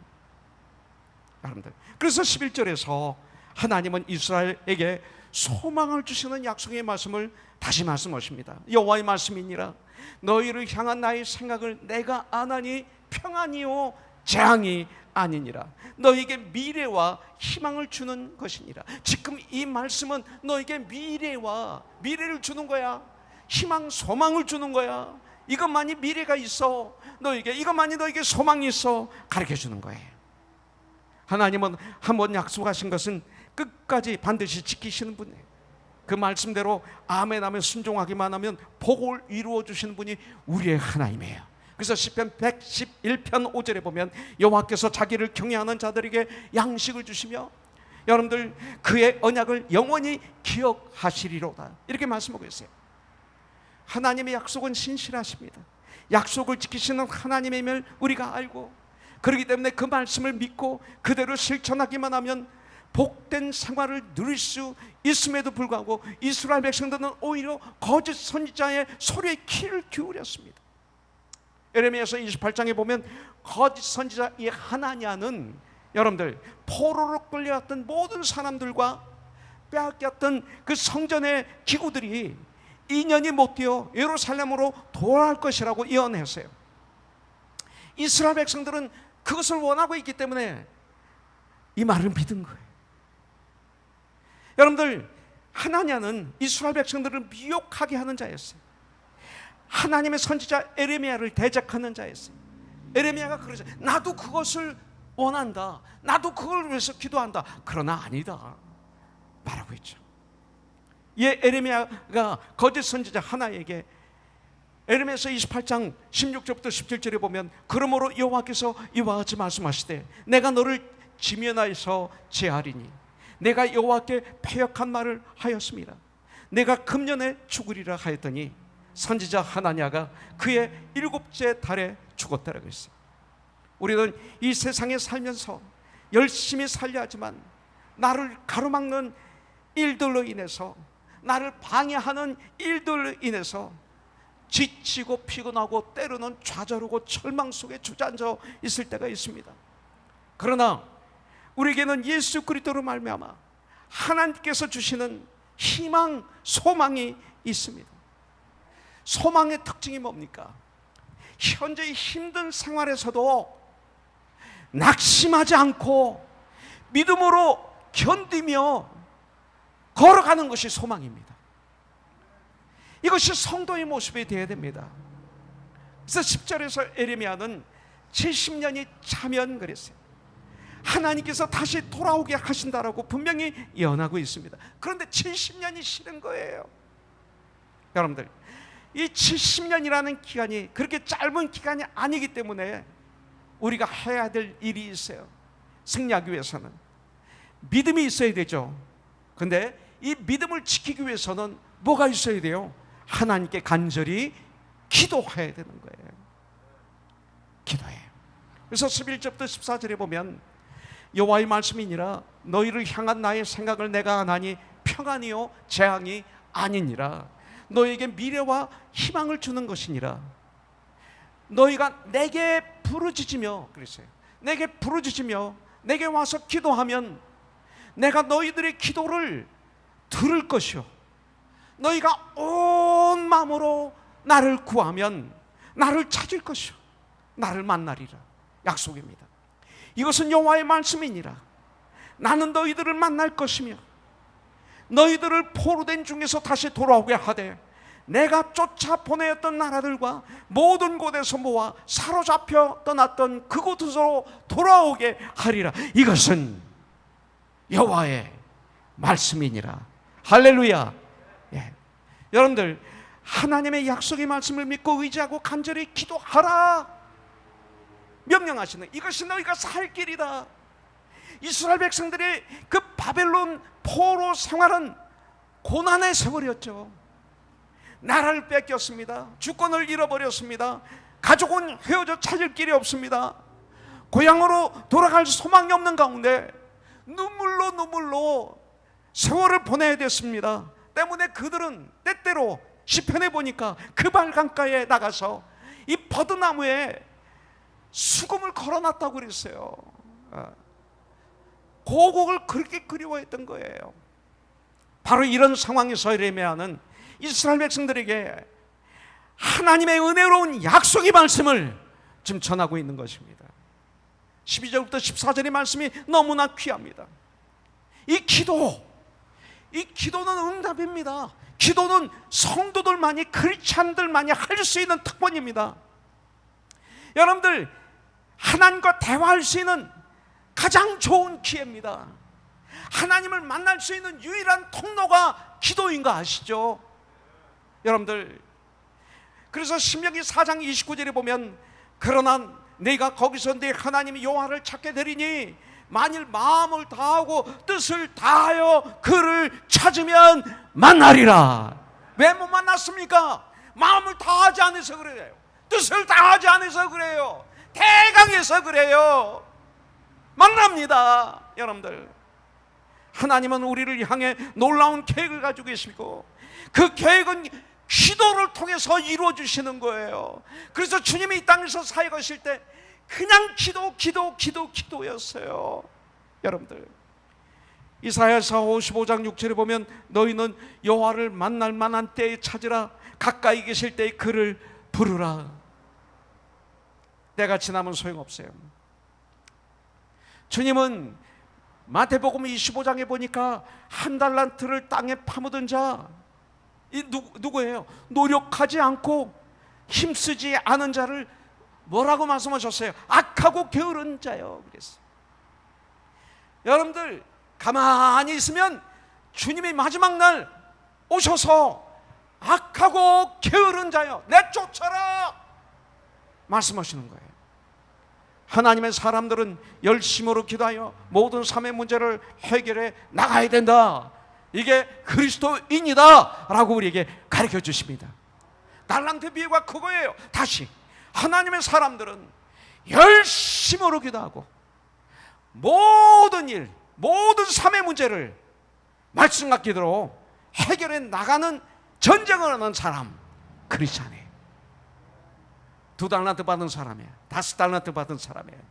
여러분들, 그래서 11절에서 하나님은 이스라엘에게 소망을 주시는 약속의 말씀을 다시 말씀하십니다. 여호와의 말씀이니라. 너희를 향한 나의 생각을 내가 아나니 평안이요 재앙이 아니니라. 너에게 미래와 희망을 주는 것이니라. 지금 이 말씀은 너에게 미래를 주는 거야. 희망, 소망을 주는 거야. 이것만이 미래가 있어. 너에게 이것만이 너에게 소망이 있어. 가르쳐 주는 거예요. 하나님은 한번 약속하신 것은 끝까지 반드시 지키시는 분이에요. 그 말씀대로 아멘 하면 순종하기만 하면 복을 이루어 주시는 분이 우리의 하나님이에요. 그래서 시편 111편 5절에 보면 여호와께서 자기를 경외하는 자들에게 양식을 주시며 여러분들 그의 언약을 영원히 기억하시리로다, 이렇게 말씀하고 있어요. 하나님의 약속은 신실하십니다. 약속을 지키시는 하나님임을 우리가 알고, 그렇기 때문에 그 말씀을 믿고 그대로 실천하기만 하면 복된 생활을 누릴 수 있음에도 불구하고 이스라엘 백성들은 오히려 거짓 선지자의 소리에 귀를 기울였습니다. 예레미야서 28장에 보면 거짓 선지자 이 하나냐는 여러분들 포로로 끌려왔던 모든 사람들과 빼앗겼던 그 성전의 기구들이 2년이 못 되어 예루살렘으로 돌아올 것이라고 예언했어요. 이스라엘 백성들은 그것을 원하고 있기 때문에 이 말을 믿은 거예요. 여러분들, 하나냐는 이스라엘 백성들을 미혹하게 하는 자였어요. 하나님의 선지자 에레미야를 대적하는 자였어요. 에레미야가 그러죠. 나도 그것을 원한다. 나도 그걸 위해서 기도한다. 그러나 아니다 말하고 있죠. 예, 에레미야가 거짓 선지자 하나에게 에레미야서 28장 16절부터 17절에 보면 그러므로 여호와께서 이와 같이 말씀하시되 내가 너를 지면하여서 제하리니 내가 여호와께 패역한 말을 하였습니다. 내가 금년에 죽으리라 하였더니 선지자 하나냐가 그의 7째 달에 죽었다라고 했어요. 우리는 이 세상에 살면서 열심히 살려 하지만 나를 가로막는 일들로 인해서, 나를 방해하는 일들로 인해서 지치고 피곤하고 때로는 좌절하고 절망 속에 주저앉아 있을 때가 있습니다. 그러나 우리에게는 예수 그리스도로 말미암아 하나님께서 주시는 희망, 소망이 있습니다. 소망의 특징이 뭡니까? 현재 힘든 생활에서도 낙심하지 않고 믿음으로 견디며 걸어가는 것이 소망입니다. 이것이 성도의 모습이 되어야 됩니다. 그래서 10절에서 에레미야는 70년이 차면 그랬어요. 하나님께서 다시 돌아오게 하신다라고 분명히 예언하고 있습니다. 그런데 70년이 싫은 거예요. 여러분들, 이 70년이라는 기간이 그렇게 짧은 기간이 아니기 때문에 우리가 해야 될 일이 있어요. 승리하기 위해서는 믿음이 있어야 되죠. 근데 이 믿음을 지키기 위해서는 뭐가 있어야 돼요? 하나님께 간절히 기도해야 되는 거예요. 기도해요. 그래서 11절부터 14절에 보면 여호와의 말씀이니라 너희를 향한 나의 생각을 내가 아나니 평안이요 재앙이 아니니라. 너에게 미래와 희망을 주는 것이니라. 너희가 내게 부르짖으며, 그랬어요. 내게 부르짖으며 내게 와서 기도하면 내가 너희들의 기도를 들을 것이요 너희가 온 마음으로 나를 구하면 나를 찾을 것이요 나를 만나리라. 약속입니다. 이것은 여호와의 말씀이니라. 나는 너희들을 만날 것이며 너희들을 포로된 중에서 다시 돌아오게 하되 내가 쫓아 보내었던 나라들과 모든 곳에서 모아 사로잡혀 떠났던 그곳으로 돌아오게 하리라. 이것은 여호와의 말씀이니라. 할렐루야. 예. 여러분들, 하나님의 약속의 말씀을 믿고 의지하고 간절히 기도하라 명령하시는, 이것이 너희가 살 길이다. 이스라엘 백성들의 그 바벨론 포로 생활은 고난의 세월이었죠. 나라를 뺏겼습니다. 주권을 잃어버렸습니다. 가족은 헤어져 찾을 길이 없습니다. 고향으로 돌아갈 소망이 없는 가운데 눈물로 세월을 보내야 됐습니다. 때문에 그들은 때때로 시편에 보니까 그 발강가에 나가서 이 버드나무에 수금을 걸어놨다고 그랬어요. 고국을 그렇게 그리워했던 거예요. 바로 이런 상황에서 에레미야는 이스라엘 백성들에게 하나님의 은혜로운 약속의 말씀을 지금 전하고 있는 것입니다. 12절부터 14절의 말씀이 너무나 귀합니다. 이 기도는 응답입니다. 기도는 성도들만이, 크리스찬들만이 할 수 있는 특권입니다. 여러분들, 하나님과 대화할 수 있는 가장 좋은 기회입니다. 하나님을 만날 수 있는 유일한 통로가 기도인 거 아시죠? 여러분들, 그래서 신명기 4장 29절에 보면, 그러나 내가 거기서 내 하나님 여호와를 찾게 되리니 만일 마음을 다하고 뜻을 다하여 그를 찾으면 만나리라. 왜 못 만났습니까? 마음을 다하지 않아서 그래요. 뜻을 다하지 않아서 그래요. 대강해서 그래요. 만납니다. 여러분들, 하나님은 우리를 향해 놀라운 계획을 가지고 계시고, 그 계획은 기도를 통해서 이루어주시는 거예요. 그래서 주님이 이 땅에서 사역하실 때 그냥 기도였어요. 여러분들, 이사야서 55장 6절에 보면, 너희는 여호와를 만날 만한 때에 찾으라. 가까이 계실 때에 그를 부르라. 때가 지나면 소용없어요. 주님은 마태복음 25장에 보니까 한 달란트를 땅에 파묻은 자, 이 누구예요? 노력하지 않고 힘쓰지 않은 자를 뭐라고 말씀하셨어요? 악하고 게으른 자요. 그랬어요. 여러분들, 가만히 있으면 주님이 마지막 날 오셔서 악하고 게으른 자요, 내쫓아라 말씀하시는 거예요. 하나님의 사람들은 열심으로 기도하여 모든 삶의 문제를 해결해 나가야 된다. 이게 그리스도인이다 라고 우리에게 가르쳐 주십니다. 달란트 비유가 그거예요. 다시, 하나님의 사람들은 열심으로 기도하고 모든 일, 모든 삶의 문제를 말씀과 기도로 해결해 나가는, 전쟁을 하는 사람, 크리스찬이에요. 2달란트 받은 사람이에요. 5달란트 받은 사람이에요.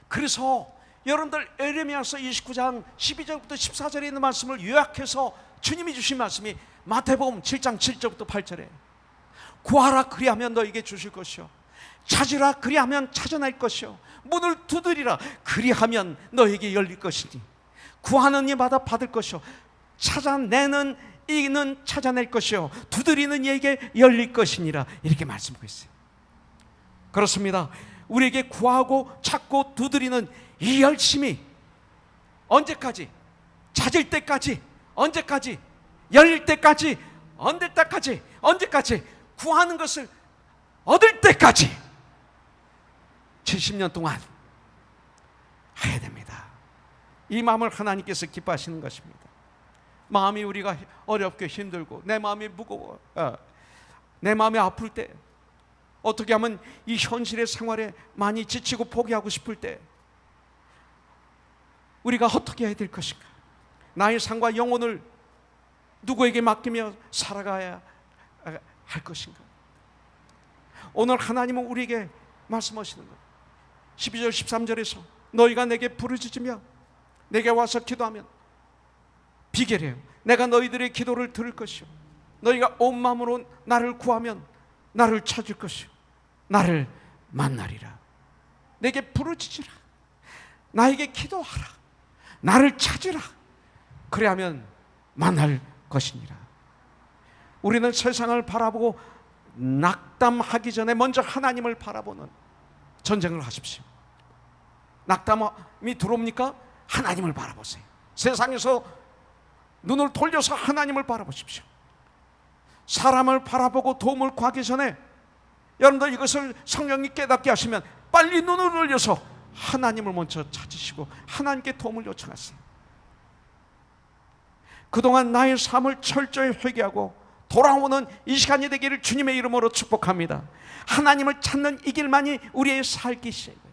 그래서 여러분들, 에레미야서 29장 12절부터 14절에 있는 말씀을 요약해서 주님이 주신 말씀이 마태복음 7장 7절부터 8절에, 구하라 그리하면 너에게 주실 것이요, 찾으라 그리하면 찾아낼 것이요, 문을 두드리라 그리하면 너에게 열릴 것이니, 구하는 이마다 받을 것이요, 찾아내는 이는 찾아낼 것이요, 두드리는 이에게 열릴 것이니라. 이렇게 말씀하고 있어요. 그렇습니다. 우리에게 구하고 찾고 두드리는 이 열심이 언제까지? 찾을 때까지. 언제까지? 열릴 때까지. 언제까지? 구하는 것을 얻을 때까지 70년 동안 해야 됩니다. 이 마음을 하나님께서 기뻐하시는 것입니다. 마음이 우리가 어렵게 힘들고 내 마음이 무거워, 내 마음이 아플 때, 어떻게 하면 이 현실의 생활에 많이 지치고 포기하고 싶을 때 우리가 어떻게 해야 될 것인가? 나의 삶과 영혼을 누구에게 맡기며 살아가야 할 것인가? 오늘 하나님은 우리에게 말씀하시는 것, 12절 13절에서 너희가 내게 부르짖으며 내게 와서 기도하면 비결이에요. 내가 너희들의 기도를 들을 것이요, 너희가 온 마음으로 나를 구하면 나를 찾을 것이요, 나를 만나리라. 내게 부르짖으라, 나에게 기도하라, 나를 찾으라. 그래야면 만날 것이니라. 우리는 세상을 바라보고 낙담하기 전에 먼저 하나님을 바라보는 전쟁을 하십시오. 낙담이 들어옵니까? 하나님을 바라보세요. 세상에서 눈을 돌려서 하나님을 바라보십시오. 사람을 바라보고 도움을 구하기 전에 여러분들 이것을 성령이 깨닫게 하시면 빨리 눈을 돌려서 하나님을 먼저 찾으시고 하나님께 도움을 요청하세요. 그동안 나의 삶을 철저히 회개하고 돌아오는 이 시간이 되기를 주님의 이름으로 축복합니다. 하나님을 찾는 이 길만이 우리의 살기 시작이에요.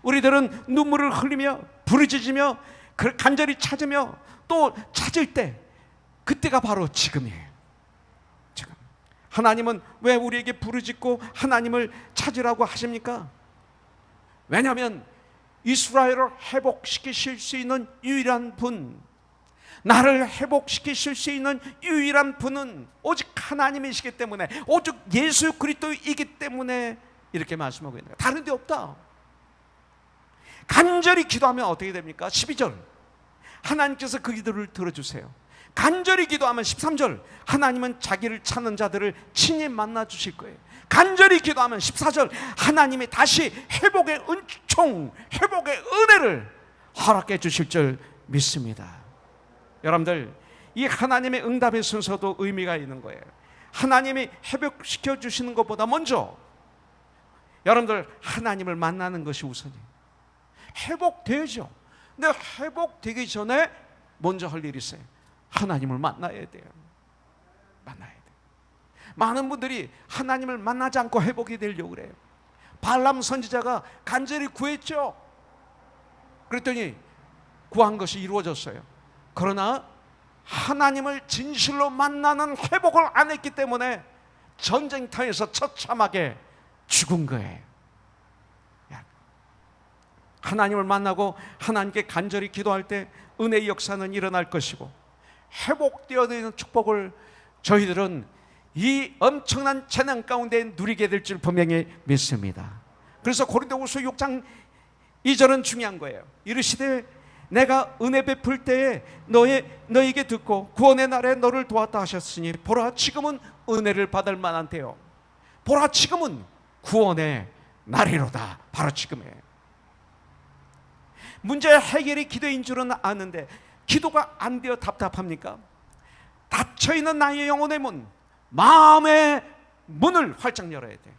우리들은 눈물을 흘리며 부르짖으며 간절히 찾으며 또 찾을 때, 그때가 바로 지금이에요. 지금. 하나님은 왜 우리에게 부르짖고 하나님을 찾으라고 하십니까? 왜냐하면 이스라엘을 회복시키실 수 있는 유일한 분, 나를 회복시키실 수 있는 유일한 분은 오직 하나님이시기 때문에, 오직 예수 그리스도이기 때문에 이렇게 말씀하고 있는 거예요. 다른 데 없다. 간절히 기도하면 어떻게 됩니까? 12절, 하나님께서 그 기도를 들어주세요. 간절히 기도하면 13절, 하나님은 자기를 찾는 자들을 친히 만나 주실 거예요. 간절히 기도하면 14절, 하나님이 다시 회복의 은총, 회복의 은혜를 허락해 주실 줄 믿습니다. 여러분들, 이 하나님의 응답의 순서도 의미가 있는 거예요. 하나님이 회복시켜 주시는 것보다 먼저 여러분들 하나님을 만나는 것이 우선이에요. 회복되죠. 근데 회복되기 전에 먼저 할 일이 있어요. 하나님을 만나야 돼요. 만나야 돼요. 많은 분들이 하나님을 만나지 않고 회복이 되려고 그래요. 발람 선지자가 간절히 구했죠. 그랬더니 구한 것이 이루어졌어요. 그러나 하나님을 진실로 만나는 회복을 안 했기 때문에 전쟁터에서 처참하게 죽은 거예요. 하나님을 만나고 하나님께 간절히 기도할 때 은혜의 역사는 일어날 것이고, 회복되어야 축복을 저희들은 이 엄청난 재난 가운데 누리게 될 줄 분명히 믿습니다. 그래서 고린도후서 6장 2절은 중요한 거예요. 이르시되 내가 은혜 베풀 때에 너에게 듣고 구원의 날에 너를 도왔다 하셨으니 보라 지금은 은혜를 받을 만한 때요, 보라 지금은 구원의 날이로다. 바로 지금에 문제의 해결이 기도인 줄은 아는데 기도가 안 되어 답답합니까? 닫혀있는 나의 영혼의 문, 마음의 문을 활짝 열어야 돼.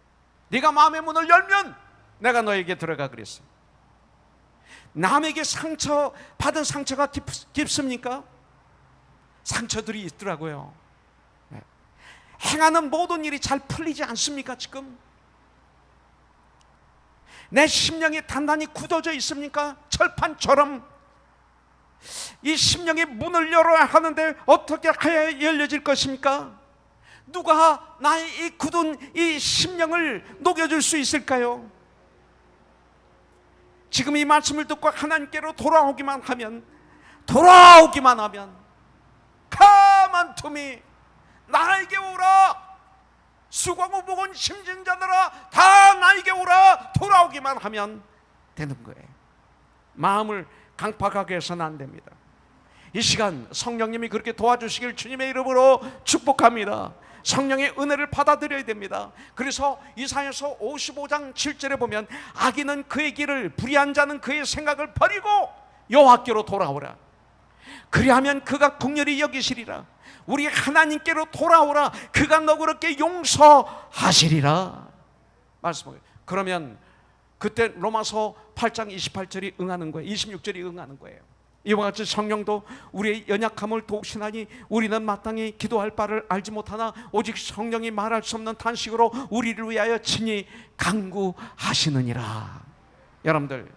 네가 마음의 문을 열면 내가 너에게 들어가 그랬어. 남에게 상처 받은 상처가 깊습니까? 상처들이 있더라고요. 네. 행하는 모든 일이 잘 풀리지 않습니까? 지금 내 심령이 단단히 굳어져 있습니까? 철판처럼. 이 심령의 문을 열어야 하는데 어떻게 해야 열려질 것입니까? 누가 나의 이 굳은 이 심령을 녹여줄 수 있을까요? 지금 이 말씀을 듣고 하나님께로 돌아오기만 하면 가만 툼이 나에게 오라, 수고하고 무거운 짐진 자들아 다 나에게 오라, 돌아오기만 하면 되는 거예요. 마음을 강팍하게 해서는 안 됩니다. 이 시간 성령님이 그렇게 도와주시길 주님의 이름으로 축복합니다. 성령의 은혜를 받아들여야 됩니다. 그래서 이사야서 55장 7절에 보면 악인은 그의 길을, 불의한 자는 그의 생각을 버리고 여호와께로 돌아오라. 그리하면 그가 긍휼히 여기시리라. 우리 하나님께로 돌아오라. 그가 너그럽게 용서하시리라. 말씀을. 그러면 그때 로마서 8장 28절이 응하는 거예요. 26절이 응하는 거예요. 이와 같이 성령도 우리의 연약함을 도우시나니 우리는 마땅히 기도할 바를 알지 못하나 오직 성령이 말할 수 없는 탄식으로 우리를 위하여 친히 간구하시느니라. 여러분들,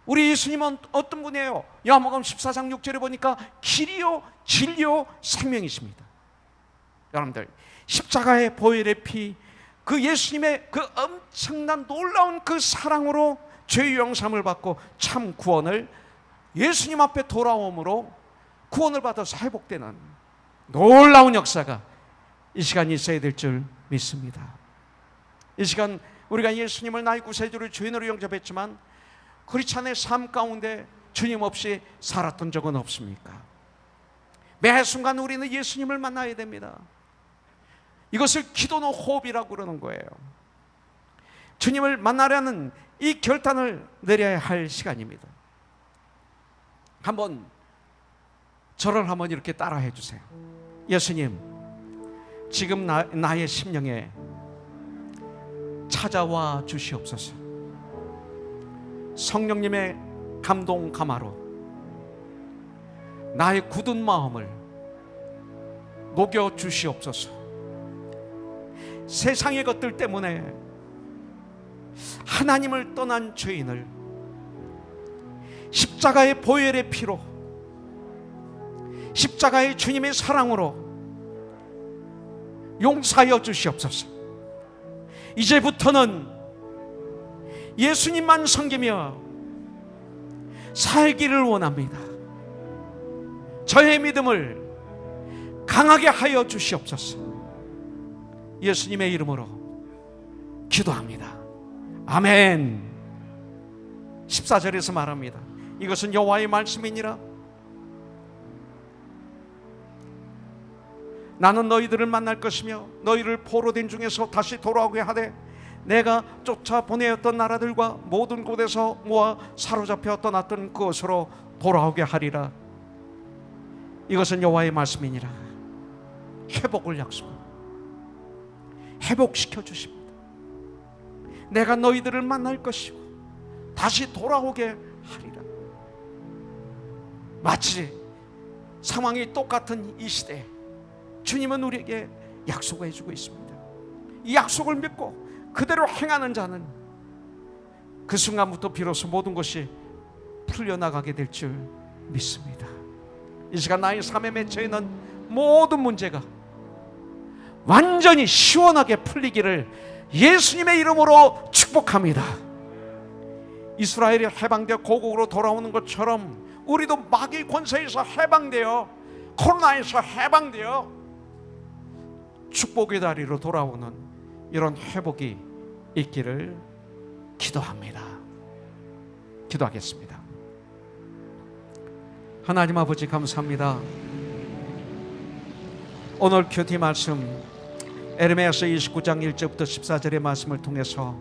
우리 예수님은 어떤 분이에요? 요한복음 14장 6절에 보니까 길이요 진리요 생명이십니다. 여러분들, 십자가의 보혈의 피, 그 예수님의 그 엄청난 놀라운 그 사랑으로 죄의 용서함을 받고 참 구원을, 예수님 앞에 돌아옴으로 구원을 받아서 회복되는 놀라운 역사가 이 시간 있어야 될 줄 믿습니다. 이 시간 우리가 예수님을 나의 구세주로 주인으로 영접했지만 크리스찬의 삶 가운데 주님 없이 살았던 적은 없습니까? 매 순간 우리는 예수님을 만나야 됩니다. 이것을 기도는 호흡이라고 그러는 거예요. 주님을 만나려는 이 결단을 내려야 할 시간입니다. 한번 저를 한번 이렇게 따라해 주세요. 예수님, 지금 나의 심령에 찾아와 주시옵소서. 성령님의 감동 감화로 나의 굳은 마음을 녹여 주시옵소서. 세상의 것들 때문에 하나님을 떠난 죄인을 십자가의 보혈의 피로, 십자가의 주님의 사랑으로 용서하여 주시옵소서. 이제부터는 예수님만 섬기며 살기를 원합니다. 저의 믿음을 강하게 하여 주시옵소서. 예수님의 이름으로 기도합니다. 아멘. 14절에서 말합니다. 이것은 여호와의 말씀이니라. 나는 너희들을 만날 것이며 너희를 포로된 중에서 다시 돌아오게 하되 내가 쫓아 보내었던 나라들과 모든 곳에서 모아 사로잡혀 떠났던 그곳으로 돌아오게 하리라. 이것은 여호와의 말씀이니라. 회복을 약속합니다. 회복시켜 주십니다. 내가 너희들을 만날 것이고 다시 돌아오게 하리라. 마치 상황이 똑같은 이 시대에 주님은 우리에게 약속을 해주고 있습니다. 이 약속을 믿고 그대로 행하는 자는 그 순간부터 비로소 모든 것이 풀려나가게 될 줄 믿습니다. 이 시간 나의 삶에 맺혀 있는 모든 문제가 완전히 시원하게 풀리기를 예수님의 이름으로 축복합니다. 이스라엘이 해방되어 고국으로 돌아오는 것처럼 우리도 마귀 권세에서 해방되어 코로나에서 해방되어 축복의 다리로 돌아오는 이런 회복이 있기를 기도합니다. 기도하겠습니다. 하나님 아버지 감사합니다. 오늘 큐티 말씀 에레미야서 29장 1절부터 14절의 말씀을 통해서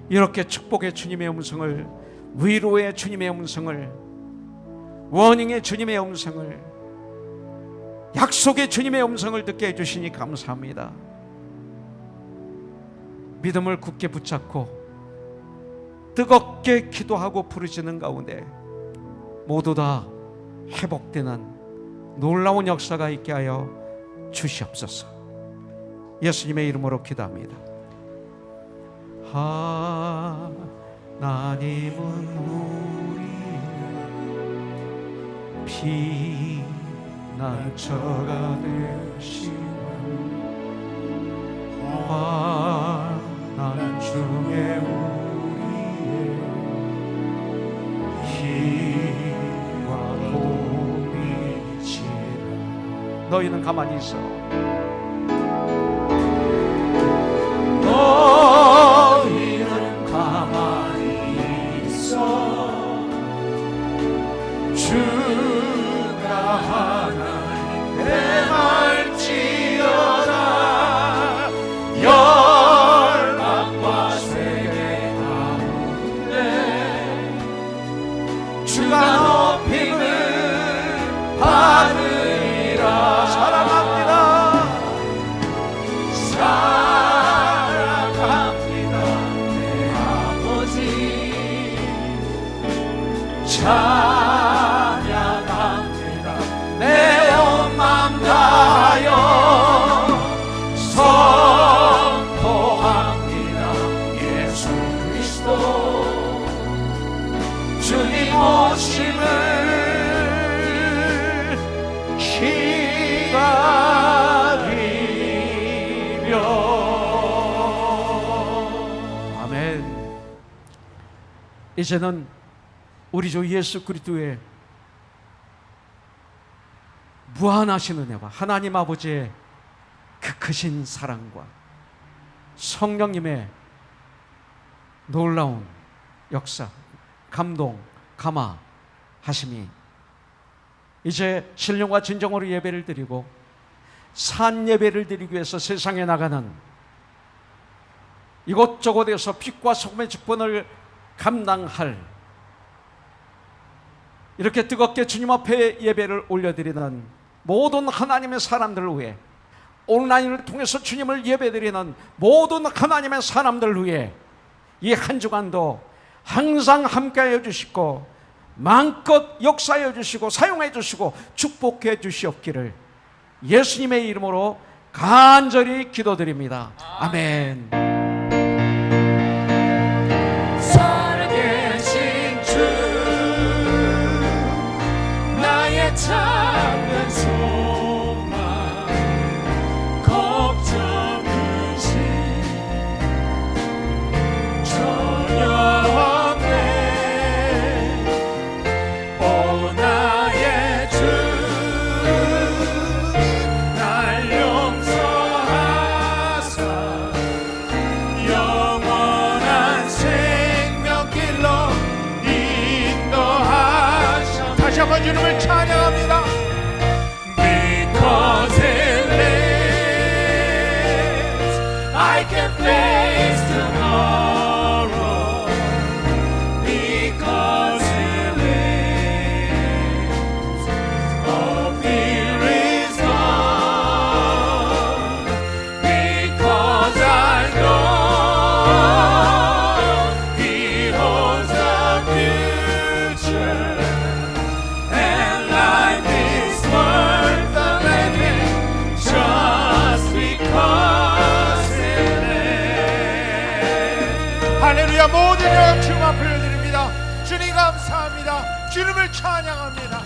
이렇게 축복의 주님의 음성을, 위로의 주님의 음성을, 원인의 주님의 음성을, 약속의 주님의 음성을 듣게 해주시니 감사합니다. 믿음을 굳게 붙잡고 뜨겁게 기도하고 부르짖는 가운데 모두 다 회복되는 놀라운 역사가 있게 하여 주시옵소서. 예수님의 이름으로 기도합니다. 하나님은 우리의 피난처가 되시는 환난 중에 우리의 힘과 도움이시라. 너희는 가만히 있어. 너희는 가만히 있어. 주가 하나님 행할지어다. 열방과 세계 가운데 주가 높임을 받으리라. 사랑합니다. 찬양합니다. 내 온 맘 다하여 선포합니다. 예수 그리스도 주님 오심을 기다리며. 아멘. 이제는 우리 주 예수 그리스도의 무한하신 은혜와 하나님 아버지의 그 크신 사랑과 성령님의 놀라운 역사, 감동, 감화하심이 이제 신령과 진정으로 예배를 드리고 산 예배를 드리기 위해서 세상에 나가는 이곳저곳에서 빛과 소금의 직분을 감당할 이렇게 뜨겁게 주님 앞에 예배를 올려드리는 모든 하나님의 사람들을 위해, 온라인을 통해서 주님을 예배드리는 모든 하나님의 사람들을 위해 이 한 주간도 항상 함께하여 주시고 마음껏 역사하여 주시고 사용해 주시고 축복해 주시옵기를 예수님의 이름으로 간절히 기도드립니다. 아멘. 살아계신 주 나의 작은 소망 걱정 의심 전혀 없네. 오 나의 주 날 용서하사 영원한 생명길로 인도하셔. 다시 한번 주님을 찬양합니다. Because he lives. 찬양합니다. 주님을 찬양합니다.